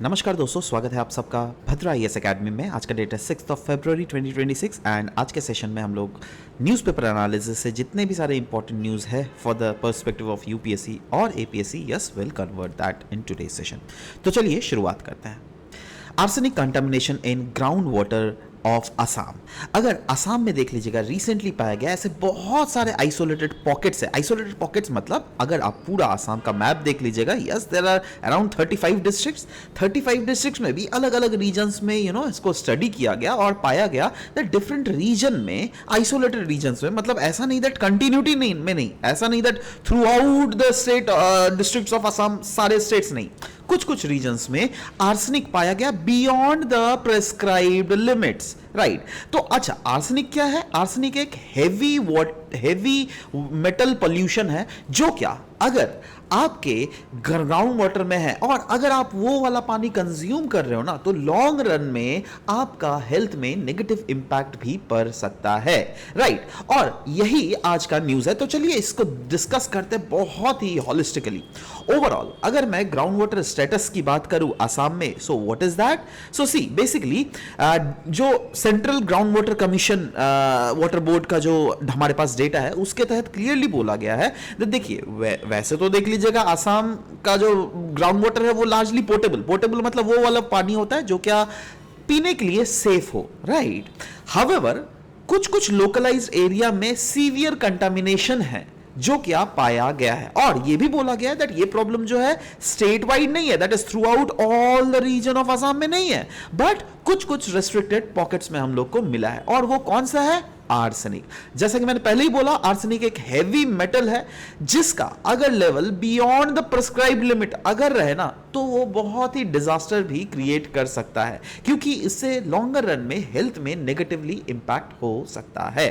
नमस्कार दोस्तों, स्वागत है आप सबका भद्रा आईएएस एकेडमी में। आज का डेट है 6 फरवरी 2026 एंड आज के सेशन में हम लोग न्यूज़पेपर एनालिसिस से जितने भी सारे इंपॉर्टेंट न्यूज़ है for the perspective of UPSC और APSC yes will convert that in today's session. तो चलिए शुरुआत करते हैं। Arsenic contamination in ground water of Assam. अगर असम में देख लीजिएगा, रिसेंटली पाया गया ऐसे बहुत सारे आइसोलेटेड पॉकेट्स है। आइसोलेटेड पॉकेट्स मतलब अगर आप पूरा असम का मैप देख लीजिएगा, yes there are around 35 districts. 35 districts में भी अलग अलग रीजन्स में इसको स्टडी किया गया और पाया गया दैट डिफरेंट रीजन में, आइसोलेटेड रीजन्स में, मतलब ऐसा नहीं दैट कंटिन्यूटी नहीं, ऐसा नहीं that through out the state districts of Assam, सारे स्टेट्स नहीं, कुछ मेंस में आर्सेनिक पाया गया beyond the prescribed limits, right. तो अच्छा, आर्सेनिक क्या है? आर्सेनिक एक हेवी मेटल पोल्यूशन है जो क्या अगर आपके ग्राउंड वाटर में है और अगर आप वो वाला पानी कंज्यूम कर रहे हो ना, तो लॉन्ग रन में आपका हेल्थ में नेगेटिव इंपैक्ट भी पड़ सकता है, राइट। और यही आज का न्यूज़ है। तो चलिए इसको डिस्कस करते हैं बहुत ही हॉलिस्टिकली। ओवरऑल अगर मैं ग्राउंड वाटर स्टेटस की बात करूं असम में, so what is that? So see basically जो central ground water commission water board का जो हमारे पास डेटा है उसके तहत क्लियरली बोला गया है। देखिए वैसे तो देख लीजिएगा असम का जो ग्राउंड वाटर है वो लार्जली पोर्टेबल मतलब वो वाला पानी होता है जो क्या पीने के लिए सेफ हो, राइट। हाउएवर कुछ लोकलाइज्ड एरिया में सीवियर कंटामिनेशन है जो क्या पाया गया है और यह भी बोला गया है दैट ये प्रॉब्लम जो है स्टेट वाइड नहीं है, that is throughout all the region of Assam में नहीं है, बट कुछ रेस्ट्रिक्टेड पॉकेट्स में हम लोग को मिला है। और वो कौन सा है? आर्सेनिक। जैसा कि मैंने पहले ही बोला, आर्सेनिक एक हैवी मेटल है जिसका अगर level beyond the prescribed limit अगर रहे ना, तो वो बहुत ही डिजास्टर भी क्रिएट कर सकता है, क्योंकि इससे लॉन्गर रन में हेल्थ में नेगेटिवली इंपैक्ट हो सकता है।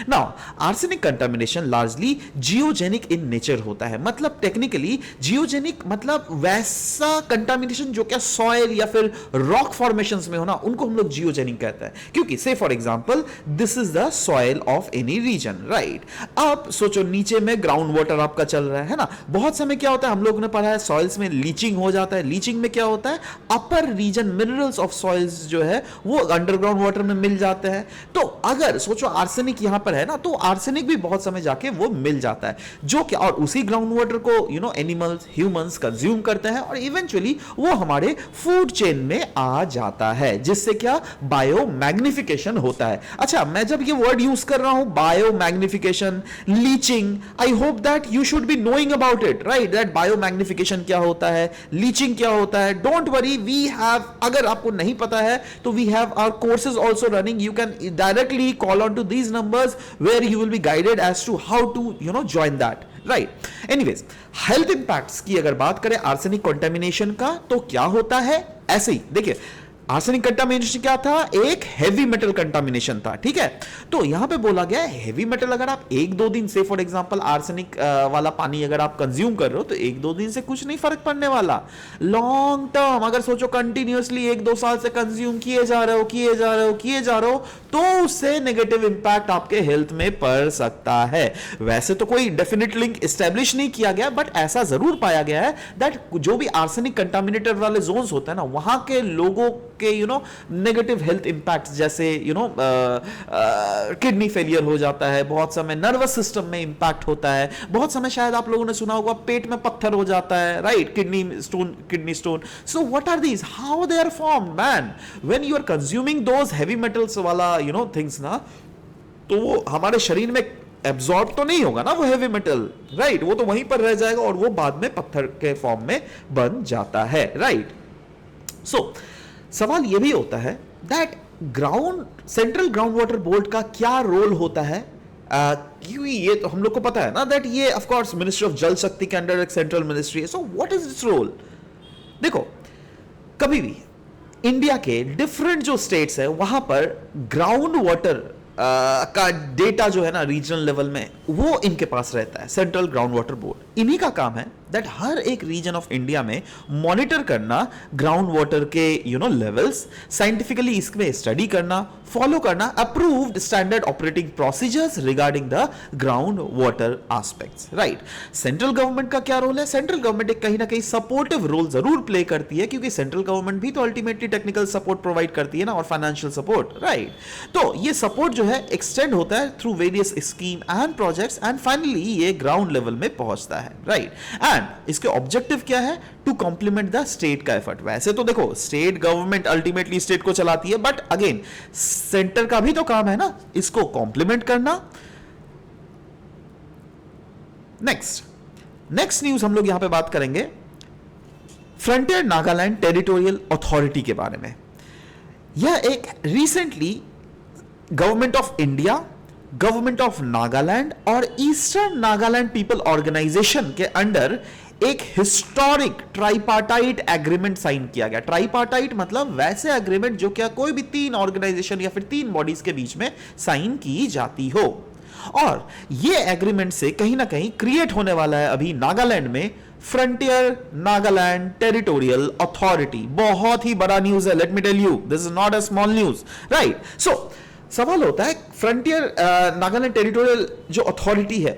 Now arsenic contamination largely geogenic in nature होता है। मतलब टेक्निकली जियोजेनिक मतलब वैसा कंटामिनेशन जो क्या सॉइल या फिर रॉक फॉर्मेशंस में हो ना, उनको हम लोग जियोजेनिक कहते हैं। क्योंकि से for example this is the soil of any region, right. अब सोचो नीचे में ग्राउंड वाटर आपका चल रहा है ना, बहुत समय क्या होता है हम लोगों ने पढ़ा है सॉइल्स में लीचिंग हो जाता है। लीचिंग में क्या होता है, अपर रीजन मिनरल्स ऑफ सॉइल्स जो है वो अंडरग्राउंड वाटर में मिल जाते हैं। तो अगर सोचो आर्सेनिक यहां पर है ना, तो आर्सेनिक भी बहुत समय जाके वो मिल जाता है जो क्या, और उसी ग्राउंड वाटर को एनिमल्स ह्यूमंस कंज्यूम करते हैं और इवेंचुअली वो हमारे फूड चेन में आ जाता है, जिससे क्या बायो मैग्निफिकेशन होता है। अच्छा, मैं जब ये वर्ड यूज कर रहा हूं bio magnification, leaching, I hope that you should be knowing about it, right, that bio magnification क्या होता है, लीचिंग क्या होता है। डोंट वरी, वी हैव, अगर आपको नहीं पता है तो we have our courses also running. You can directly call on to these numbers where you will be guided as to how to join that, right. Anyways, health impacts की अगर बात करें आर्सेनिक कंटामिनेशन का, तो क्या होता है? ऐसे ही देखिए, आर्सेनिक कंटामिनेशन क्या था? एक हेवी मेटल कंटामिनेशन था, ठीक है। तो यहां पे बोला गया है हेवी मेटल अगर आप एक दो दिन से फॉर एग्जांपल आर्सेनिक वाला पानी अगर आप कंज्यूम कर रहे हो तो एक दो दिन से कुछ नहीं फर्क पड़ने वाला। लॉन्ग टर्म अगर सोचो कंटिन्यूअसली 1-2 साल से कंज्यूम किए जा रहे हो तो उससे नेगेटिव इंपैक्ट आपके हेल्थ में पड़ सकता है। वैसे तो कोई डेफिनेट लिंक एस्टेब्लिश नहीं किया गया, बट ऐसा जरूर पाया गया है दैट जो भी आर्सेनिक कंटामिनेटेड वाले जोन्स होते हैं ना, वहां के लोगों के नेगेटिव हेल्थ इंपैक्ट जैसे किडनी फेलियर हो जाता है, बहुत समय नर्वस सिस्टम में इंपैक्ट होता है, बहुत समय शायद आप लोगों ने सुना होगा पेट में पत्थर हो जाता है, right, kidney stone. So what are these, how they are formed man? When you are consuming those heavy metals वाला थिंग्स ना, तो वो हमारे शरीर में एब्जॉर्ब तो नहीं होगा ना वो हेवी मेटल, राइट, वो तो वहीं पर रह जाएगा और वो बाद में पत्थर के फॉर्म में बन जाता है, राइट। सो सवाल यह भी होता है that central ground water board का क्या रोल होता है? क्योंकि ये तो हम लोग को पता है ना दैट ये ऑफ कोर्स मिनिस्ट्री ऑफ जल शक्ति के अंडर एक सेंट्रल मिनिस्ट्री है। So what is its role? देखो, कभी भी इंडिया के डिफरेंट जो स्टेट्स है वहां पर ग्राउंड वाटर का डेटा जो है ना रीजनल लेवल में, वो इनके पास रहता है, सेंट्रल ग्राउंड वाटर बोर्ड। इन्हीं का काम है दैट हर एक रीजन ऑफ इंडिया में मॉनिटर करना ग्राउंड वाटर के लेवल्स, साइंटिफिकली इसमें स्टडी करना, फॉलो करना approved standard operating procedures regarding the ground water aspects, right. Central government का क्या रोल है? सेंट्रल गवर्नमेंट एक कहीं ना कहीं सपोर्टिव रोल जरूर प्ले करती है, क्योंकि सेंट्रल गवर्नमेंट भी तो अल्टीमेटली टेक्निकल सपोर्ट प्रोवाइड करती है ना, और फाइनेंशियल सपोर्ट, राइट। तो ये सपोर्ट जो है एक्सटेंड होता है through various scheme and projects, and finally ये ग्राउंड लेवल में पहुंचता है, राइट। एंड इसके ऑब्जेक्टिव क्या है? टू कॉम्प्लीमेंट द स्टेट का एफर्ट। वैसे तो देखो स्टेट गवर्नमेंट अल्टीमेटली स्टेट को चलाती है, बट अगेन सेंटर का भी तो काम है ना इसको कॉम्प्लीमेंट करना। नेक्स्ट न्यूज हम लोग यहां पे बात करेंगे फ्रंटियर नागालैंड टेरिटोरियल अथॉरिटी के बारे में। यह एक recently government of India, government of Nagaland और ईस्टर्न नागालैंड पीपल ऑर्गेनाइजेशन के अंडर एक हिस्टोरिक ट्राइपार्टाइट एग्रीमेंट साइन किया गया। ट्राइपार्टाइट मतलब वैसे एग्रीमेंट जो क्या कोई भी 3 ऑर्गेनाइजेशन या फिर 3 बॉडीज के बीच में साइन की जाती हो, और ये एग्रीमेंट से कहीं ना कहीं क्रिएट होने वाला है अभी नागालैंड में फ्रंटियर नागालैंड टेरिटोरियल अथॉरिटी। बहुत ही बड़ा न्यूज है, let me tell you, this is not a small news, right. So सवाल होता है फ्रंटियर नागालैंड टेरिटोरियल जो अथॉरिटी है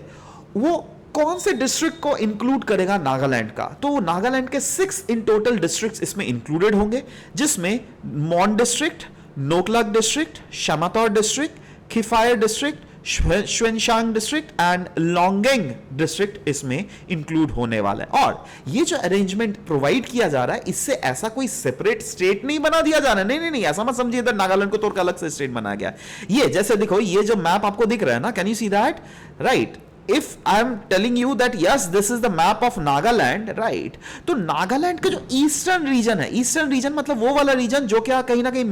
वो कौन से डिस्ट्रिक्ट को इंक्लूड करेगा नागालैंड का? तो नागालैंड के 6 इन टोटल डिस्ट्रिक्ट्स इसमें इंक्लूडेड होंगे, जिसमें Mon district, Noklak district, Shamator district, Kiphire district, Tuensang district and Longleng district इसमें इंक्लूड होने वाला है। और ये जो अरेंजमेंट प्रोवाइड किया जा रहा है, इससे ऐसा कोई सेपरेट स्टेट नहीं बना दिया जा रहा है, नहीं, ऐसा मत समझिए इधर नागालैंड को तोड़कर अलग से स्टेट बनाया गया। ये जैसे देखो, ये जो मैप आपको दिख रहा है ना, can you see that, right. If I am telling you that yes, this is the map of Nagaland, right? तो नागालैंड का जो ईस्टर्न रीजन है, ईस्टर्न रीजन मतलब वो वाला रीजन जो क्या कहीं ना कहीं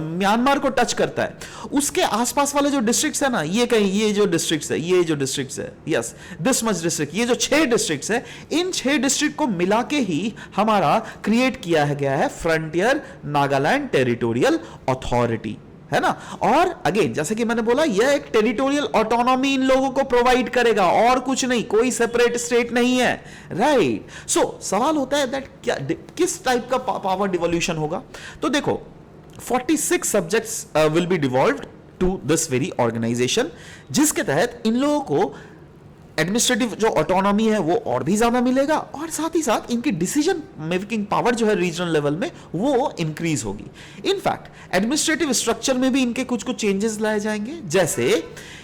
म्यांमार को टच करता है, उसके आसपास वाले जो डिस्ट्रिक्ट्स है ना, ये कहीं ये जो डिस्ट्रिक्ट्स है, यस दिस मच डिस्ट्रिक्ट, ये जो 6 डिस्ट्रिक्ट्स है, इन 6 डिस्ट्रिक्ट को मिला के ही हमारा क्रिएट किया गया है फ्रंटियर नागालैंड टेरिटोरियल अथॉरिटी, है ना। और अगेन जैसे कि मैंने बोला, यह एक टेरिटोरियल ऑटोनॉमी इन लोगों को प्रोवाइड करेगा, और कुछ नहीं, कोई सेपरेट स्टेट नहीं है, राइट। सो सवाल होता है दैट क्या किस टाइप का पावर डिवोल्यूशन होगा? तो देखो 46 subjects will be devolved to this very organisation, जिसके तहत इन लोगों को एडमिनिस्ट्रेटिव जो ऑटोनॉमी है वो और भी ज्यादा मिलेगा, और साथ ही साथ इनकी डिसीजन मेकिंग पावर जो है रीजनल लेवल में वो इंक्रीज होगी। इनफैक्ट एडमिनिस्ट्रेटिव स्ट्रक्चर में भी इनके कुछ चेंजेस लाए जाएंगे, जैसे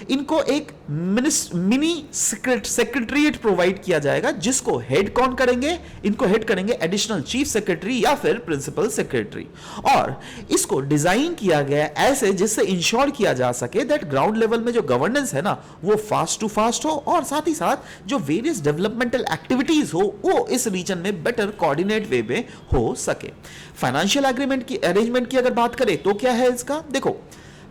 इनको एक मिनी सेक्रेटरीट प्रोवाइड किया जाएगा, जिसको हेड कौन करेंगे? इनको हेड करेंगे एडिशनल चीफ सेक्रेटरी या फिर प्रिंसिपल सेक्रेटरी, और इसको डिजाइन किया गया ऐसे जिससे इंश्योर किया जा सके दैट ग्राउंड लेवल में जो गवर्नेंस है ना वो फास्ट टू फास्ट हो, और साथ ही साथ जो वेरियस डेवलपमेंटल एक्टिविटीज हो वो इस रीजन में बेटर कोऑर्डिनेट वे में हो सके। फाइनेंशियल एग्रीमेंट की अरेंजमेंट की अगर बात करें तो क्या है इसका? देखो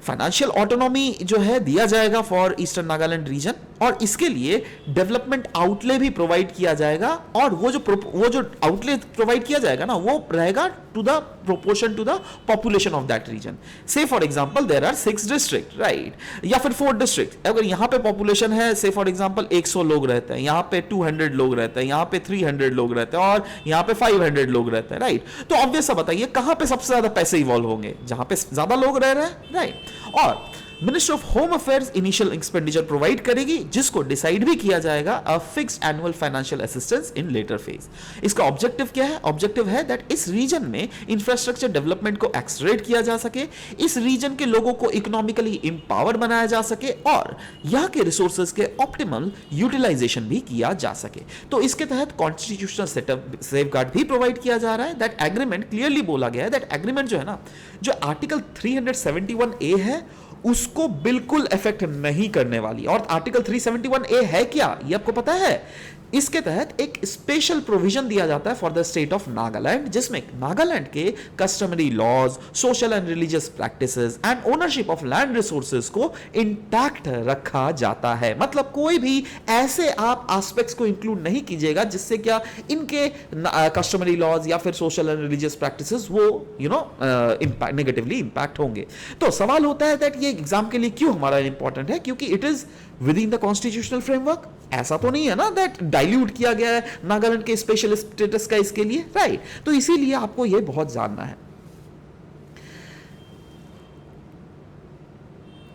फाइनेंशियल ऑटोनॉमी जो है दिया जाएगा फॉर ईस्टर्न नागालैंड रीजन, और इसके लिए डेवलपमेंट आउटले भी प्रोवाइड किया जाएगा, और वो जो आउटले प्रोवाइड किया जाएगा ना वो रहेगा to the proportion to the population of that region. Say for example there are 6 district, right, या फिर 4 डिस्ट्रिक्ट। अगर यहां पे पॉपुलेशन है से फॉर एग्जांपल 100 लोग रहते हैं, यहां पे 200 लोग रहते हैं, यहां पे 300 लोग रहते हैं, और यहां पे 500 लोग रहते हैं, राइट। तो ऑब्वियस सा बताइए कहां पे सबसे ज्यादा पैसे इवॉल्व होंगे? जहां पे ज्यादा लोग रह रहे हैं, राइट। और ministry of home affairs initial expenditure provide करेगी, जिसको डिसाइड भी किया जाएगा a fixed annual financial assistance in later phase. इसका ऑब्जेक्टिव क्या है? ऑब्जेक्टिव है दैट इस रीजन में इंफ्रास्ट्रक्चर डेवलपमेंट को एक्सलरेट किया जा सके, इस रीजन के लोगों को इकोनॉमिकली एम्पावर बनाया जा सके, और यहां के रिसोर्सेज के ऑप्टिमल यूटिलाइजेशन भी किया जा सके। तो इसके तहत कॉन्स्टिट्यूशनल सेटअप सेफगार्ड भी प्रोवाइड किया जा रहा है। दैट एग्रीमेंट क्लियरली बोला गया है, दैट एग्रीमेंट जो है ना, जो आर्टिकल 371A है उसको बिल्कुल इफेक्ट नहीं करने वाली। और आर्टिकल 371A है क्या, ये आपको पता है? इसके तहत एक स्पेशल प्रोविजन दिया जाता है for the state of Nagaland, जिसमें नागालैंड के customary laws, social and religious practices and ownership of land resources को इंटैक्ट रखा जाता है। मतलब कोई भी ऐसे आप एस्पेक्ट्स को इंक्लूड नहीं कीजिएगा जिससे क्या इनके कस्टमरी लॉज या फिर सोशल एंड रिलीजियस प्रैक्टिसेस वो नेगेटिवली इंपैक्ट होंगे। तो सवाल होता है दैट ये एग्जाम के लिए क्यों हमारा इंपॉर्टेंट है? क्योंकि it is with in the constitutional framework, ऐसा तो नहीं है ना दैट डाइल्यूट किया गया है नागालैंड के स्पेशल स्टेटस का इसके लिए, राइट? तो इसीलिए आपको ये बहुत जानना है।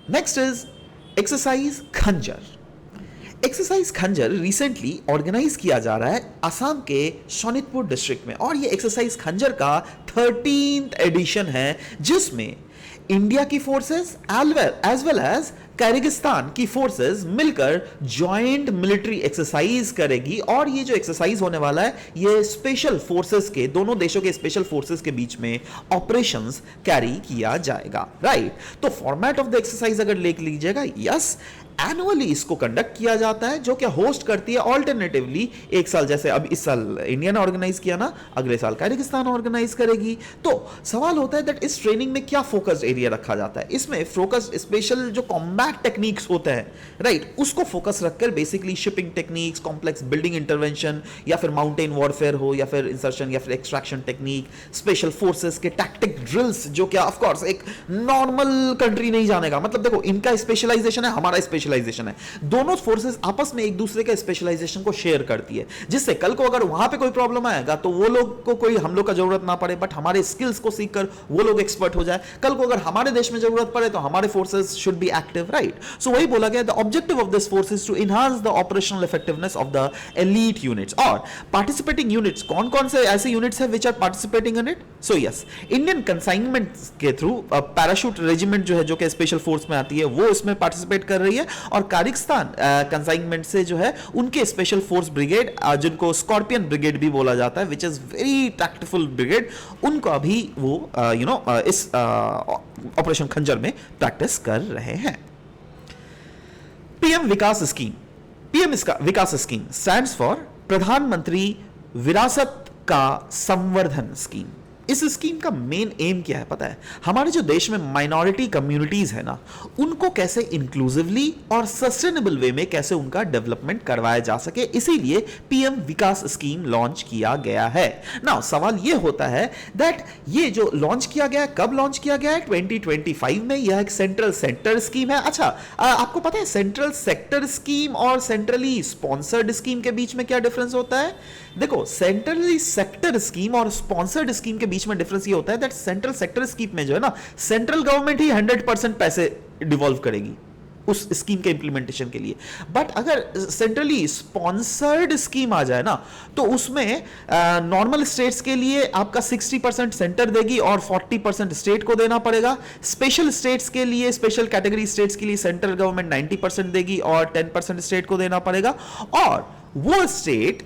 नेक्स्ट इज एक्सरसाइज खंजर। एक्सरसाइज खंजर रिसेंटली ऑर्गेनाइज किया जा रहा है असम के शोनितपुर डिस्ट्रिक्ट में, और ये एक्सरसाइज खंजर का 13th एडिशन है, जिसमें इंडिया की forces as well as Kyrgyzstan की फोर्सेस मिलकर जॉइंट मिलिट्री एक्सरसाइज करेगी। और ये जो एक्सरसाइज होने वाला है ये स्पेशल फोर्सेस के, दोनों देशों के स्पेशल फोर्सेस के बीच में ऑपरेशंस कैरी किया जाएगा, राइट? तो फॉर्मेट ऑफ द एक्सरसाइज अगर ले लीजिएगा, यस, एनुअली इसको कंडक्ट किया जाता है, जो क्या होस्ट करती है ऑल्टरनेटिवली एक साल, जैसे अब इस साल इंडिया ने ऑर्गेनाइज किया ना, अगले साल किर्गिस्तान ऑर्गेनाइज करेगी। तो सवाल होता है दैट इस ट्रेनिंग में क्या फोकस एरिया रखा जाता है? इसमें फोकस स्पेशल जो कॉम्बैट टेक्निक्स होते हैं, राइट, उसको फोकस रखकर basically shipping techniques, complex building intervention, या फिर माउंटेन वॉरफेयर हो, या फिर इंसर्शन, या फिर एक्सट्रैक्शन टेक्निक, स्पेशल फोर्सेस के टैक्टिक ड्रिल्स, जो क्या ऑफ कोर्स एक नॉर्मल कंट्री नहीं जानेगा। मतलब देखो, इनका स्पेशलाइजेशन है, हमारा स्पेशलाइजेशन है, दोनों फोर्सेस आपस में एक दूसरे के स्पेशलाइजेशन को शेयर करती है, जिससे कल को अगर वहां पे कोई प्रॉब्लम आएगा तो वो लोग को कोई हम लोग का जरूरत ना पड़े, बट हमारे स्किल्स को सीखकर वो लोग एक्सपर्ट हो जाए। कल को अगर हमारे देश में जरूरत पड़े तो हमारे forces should be active, right? So वही बोला गया, the objective of this force is to enhance the operational effectiveness of the elite units. और पार्टिसिपेटिंग यूनिट्स कौन कौन से ऐसे यूनिट्स है which are participating in it? So yes, Indian consignment के थ्रू पैराशूट रेजिमेंट जो है, जो कि स्पेशल फोर्स में आती है, वो इसमें पार्टिसिपेट कर रही है। और कारिस्तान कंसाइनमेंट से जो है उनके स्पेशल फोर्स ब्रिगेड, जिनको स्कॉर्पियन ब्रिगेड भी बोला जाता है, which is very tactful brigade, उनको अभी वो इस ऑपरेशन खंजर में प्रैक्टिस कर रहे हैं। PM Vikas scheme. PM Vikas scheme stands for प्रधानमंत्री विरासत का संवर्धन स्कीम। इस स्कीम का मेन एम क्या है पता है? हमारे जो देश में माइनॉरिटी कम्युनिटीज है ना, उनको कैसे इंक्लूसिवली और सस्टेनेबल वे में कैसे उनका डेवलपमेंट करवाया जा सके, इसीलिए पीएम विकास स्कीम लॉन्च किया गया है। नाउ सवाल ये होता है दैट ये जो लॉन्च किया गया है, कब लॉन्च किया गया है? 2025 में। यह एक सेंट्रल सेक्टर स्कीम है। अच्छा, आपको पता है सेंट्रल सेक्टर स्कीम और सेंट्रली स्पॉन्सर्ड स्कीम के बीच में क्या डिफरेंस होता है? देखो, सेंट्रली सेक्टर स्कीम और स्पॉन्सर्ड स्कीम के बीच में डिफरेंस ये होता है दैट सेंट्रल सेक्टर स्कीम में जो है ना, सेंट्रल गवर्नमेंट ही 100% पैसे डिवॉल्व करेगी उस स्कीम के इंप्लीमेंटेशन के लिए। बट अगर सेंट्रली स्पॉन्सर्ड स्कीम आ जाए ना, तो उसमें नॉर्मल स्टेट्स के लिए आपका 60% सेंटर देगी और 40% स्टेट को देना पड़ेगा। स्पेशल स्टेट्स के लिए, स्पेशल कैटेगरी स्टेट्स के लिए सेंट्रल गवर्नमेंट 90% देगी और 10% स्टेट को देना पड़ेगा। और वो स्टेट,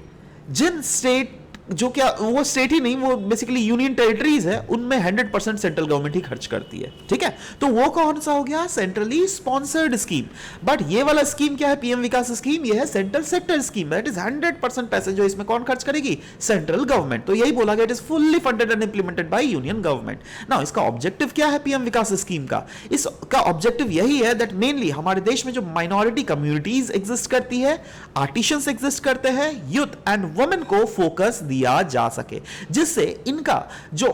जिन स्टेट जो क्या, वो स्टेट ही नहीं, वो बेसिकली यूनियन टेरिटरीज है, उनमें 100% सेंट्रल गवर्नमेंट ही खर्च करती है, ठीक है? तो वो कौन सा हो गया? Centrally sponsored scheme. बट ये वाला स्कीम क्या है? पीएम विकास स्कीम, ये है central sector scheme, that is 100% पैसे जो इसमें कौन खर्च करेगी? Central government. तो यही बोला गया, it is fully funded and implemented by union government. Now इसका ऑब्जेक्टिव क्या है पीएम विकास स्कीम का? इसका ऑब्जेक्टिव यही है दैट मेनली हमारे देश में जो माइनॉरिटी कम्युनिटीज एग्जिस्ट करती है, आर्टिशंस एग्जिस्ट करते हैं, यूथ एंड वुमेन को फोकस दिया जा सके, जिससे इनका जो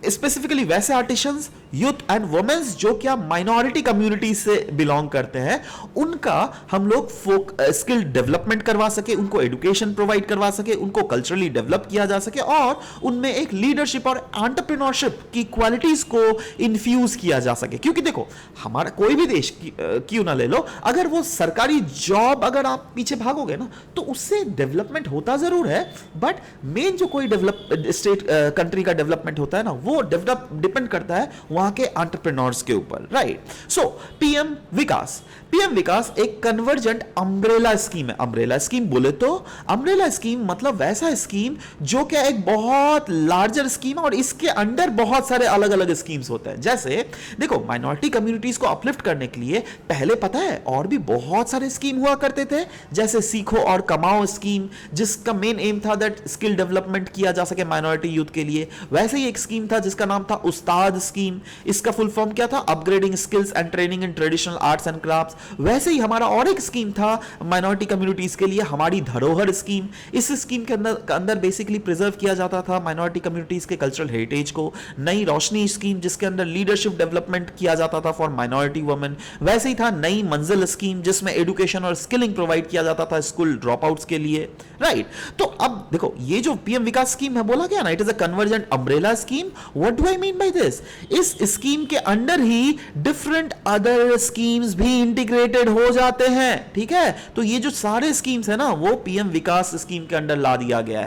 स्पेसिफिकली वैसे आर्टिशंस, यूथ एंड वुमेन्स जो क्या माइनॉरिटी कम्युनिटी से बिलोंग करते हैं, उनका हम लोग स्किल डेवलपमेंट करवा सके, उनको एजुकेशन प्रोवाइड करवा सके, उनको कल्चरली डेवलप किया जा सके और उनमें एक लीडरशिप और एंटरप्रेन्योरशिप की क्वालिटीज को इन्फ्यूज किया जा सके। क्योंकि देखो, हमारा कोई भी देश क्यों ना ले लो, अगर वो सरकारी जॉब अगर आप पीछे भागोगे ना, तो उससे डेवलपमेंट होता जरूर है, बट मेन जो कोई स्टेट कंट्री का डेवलपमेंट होता है ना, वो डेवलप डिपेंड करता है वहां के एंटरप्रेन्योर्स के ऊपर, राइट? सो पीएम विकास एक कन्वर्जेंट अम्ब्रेला स्कीम है। अम्ब्रेला स्कीम बोले तो, अम्ब्रेला स्कीम मतलब वैसा स्कीम जो क्या एक बहुत लार्जर स्कीम है और इसके अंडर बहुत सारे अलग अलग स्कीम्स होते हैं। जैसे देखो, माइनॉरिटी कम्युनिटीज को अपलिफ्ट करने के लिए पहले पता है और भी बहुत सारे स्कीम हुआ करते थे, जैसे सीखो और कमाओ स्कीम, जिसका मेन एम था दैट स्किल डेवलपमेंट डेवलपमेंट किया जा सके माइनॉरिटी यूथ के लिए, वैसे ही एक स्कीम था जिसका नाम था उस्ताद स्कीम। इसका फुल फॉर्म क्या था? Upgrading skills and training in traditional arts and crafts. वैसे ही हमारा और एक स्कीम था माइनॉरिटी कम्युनिटीज के लिए, हमारी धरोहर स्कीम। इस स्कीम के अंदर बेसिकली प्रिजर्व किया जाता था माइनॉरिटी कम्युनिटीज के कल्चरल हेरिटेज को। नई रोशनी स्कीम जिसके अंदर लीडरशिप डेवलपमेंट किया जाता था फॉर माइनॉरिटी वुमेन। वैसे ही था नई मंजिल स्कीम जिसमें एजुकेशन और स्किलिंग प्रोवाइड किया जाता था स्कूल ड्रॉपआउट्स के लिए, राइट। तो अब देखो ये जो पीएम विकास स्कीम है, बोला गया ना, it is a convergent umbrella scheme. What do I mean by this? इस स्कीम के अंडर ही डिफरेंट अदर स्कीम्स भी इंटीग्रेटेड हो जाते हैं, ठीक है। तो ये जो सारे स्कीम्स है ना, वो पीएम विकास स्कीम के अंडर ला दिया गया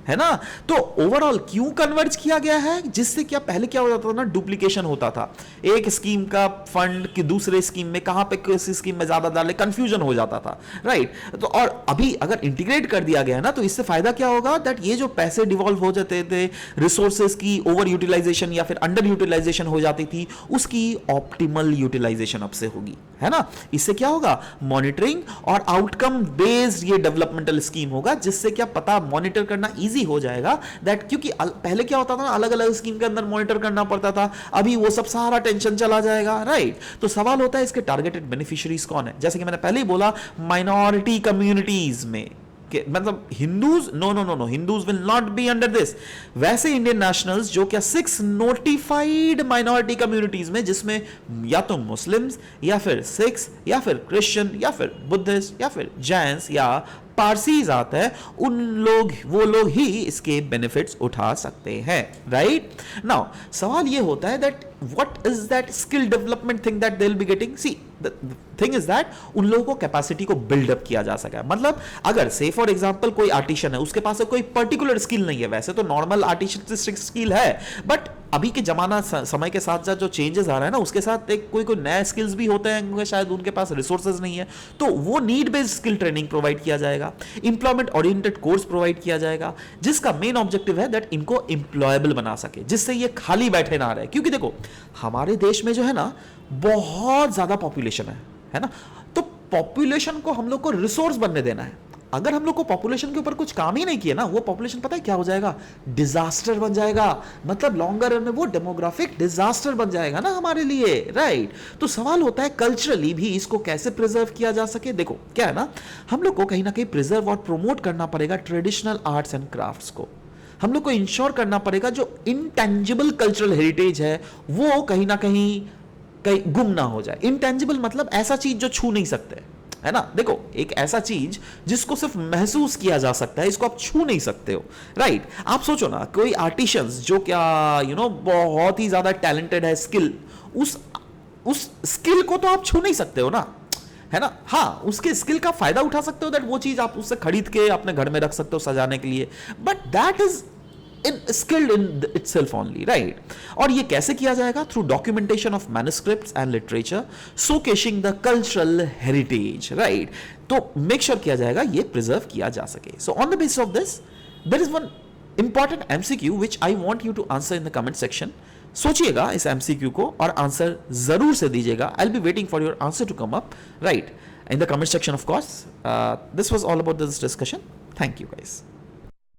है ना। तो ओवरऑल क्यों कन्वर्ज किया गया है? जिससे क्या पहले क्या होता था ना, डुप्लीकेशन होता था। एक स्कीम का फंड कि दूसरे स्कीम में, कहां पे किसी स्कीम में ज्यादा डाले, कंफ्यूजन हो जाता था, राइट। तो और अभी अगर इंटीग्रेट कर दिया गया ना, तो इससे फायदा क्या होगा? दैट ये जो पैसे डिवॉल्व हो जाते थे, रिसोर्सेज की ओवर यूटिलाइजेशन या फिर अंडर यूटिलाइजेशन हो जाती थी, उसकी ऑप्टिमल यूटिलाइजेशन अब से होगी, है ना। इससे क्या होगा? मॉनिटरिंग और आउटकम बेस्ड ये डेवलपमेंटल स्कीम होगा, जिससे क्या पता मॉनिटर करना इजी हो जाएगा। दैट क्योंकि पहले क्या होता था ना, अलग अलग स्कीम के अंदर मॉनिटर करना पड़ता था, अभी वो सब सारा टेंशन चला जाएगा, राइट। तो सवाल होता है इसके टारगेटेड बेनिफिशियरीज कौन है? जैसे कि मैंने पहले ही बोला, माइनॉरिटी कम्युनिटीज में मतलब Hindus, no, Hindus will not be under this. वैसे इंडियन नेशनल्स जो क्या 6 नोटिफाइड माइनॉरिटी कम्युनिटीज में, जिसमें या तो मुस्लिम्स या फिर सिख्स या फिर क्रिश्चियन या फिर बुद्धिस्ट या फिर जैन्स या पारसीज आता है, वो लोग ही इसके बेनिफिट्स उठा सकते हैं, राइट। नाउ सवाल ये होता है that what is that skill development thing that they will be getting? See the thing is that उन लोगों को कैपेसिटी को बिल्डअप किया जा सका। मतलब अगर से फॉर एग्जांपल कोई आर्टिशियन है, उसके पास कोई पर्टिकुलर स्किल नहीं है, वैसे तो नॉर्मल आर्टिस्टिक स्किल है, बट अभी के जमाना समय के साथ साथ जो चेंजेस आ रहा है ना, उसके साथ एक कोई नए स्किल्स भी होते हैं, शायद उनके पास रिसोर्सेज नहीं है, तो वो need based skill training provide किया जाएगा, इंप्लॉयमेंट ओरिएंटेड कोर्स प्रोवाइड किया जाएगा, जिसका मेन ऑब्जेक्टिव है दैट इनको एम्प्लॉयबल बना सके, जिससे ये खाली बैठे ना रहे। क्योंकि देखो हमारे देश में जो है ना, बहुत ज्यादा पॉपुलेशन है ना, तो पॉपुलेशन को हम लोग को रिसोर्स बनने देना है। अगर हम लोग को पॉपुलेशन के ऊपर कुछ काम ही नहीं किया ना, वो पॉपुलेशन पता है क्या हो जाएगा? डिजास्टर बन जाएगा। मतलब लॉन्गर रन में वो डेमोग्राफिक डिजास्टर बन जाएगा ना हमारे लिए, राइट। तो सवाल होता है कल्चरली भी इसको कैसे प्रिजर्व किया जा सके। देखो क्या है ना, हम लोग को कहीं ना कहीं प्रिजर्व और प्रोमोट करना पड़ेगा ट्रेडिशनल आर्ट्स एंड क्राफ्ट्स को। हम लोग को इंश्योर करना पड़ेगा जो इंटेंजिबल कल्चरल हेरिटेज है वो कहीं ना कहीं गुम ना हो जाए। इंटेंजिबल मतलब ऐसा चीज जो छू नहीं सकते, है ना। देखो एक ऐसा चीज जिसको सिर्फ महसूस किया जा सकता है, इसको आप छू नहीं सकते हो, राइट। आप सोचो ना, कोई आर्टिशियंस जो क्या बहुत ही ज्यादा टैलेंटेड है, स्किल, उस स्किल को तो आप छू नहीं सकते हो ना, है ना। हाँ, उसके स्किल का फायदा उठा सकते हो, दैट वो चीज आप उससे खरीद के अपने घर में रख सकते हो सजाने के लिए, but that is skilled in itself only, right? और ये कैसे किया जाएगा? Through documentation of manuscripts and literature, showcasing the cultural heritage, right. तो मेक श्योर किया जाएगा ये प्रिजर्व किया जा सके। So on the basis of this there is one important MCQ which I want you to answer in the comment section. सोचिएगा इस MCQ को और आंसर जरूर से दीजिएगा। I will be waiting for your answer to come up, right, in the comment section of course. This was all about this discussion. Thank you guys.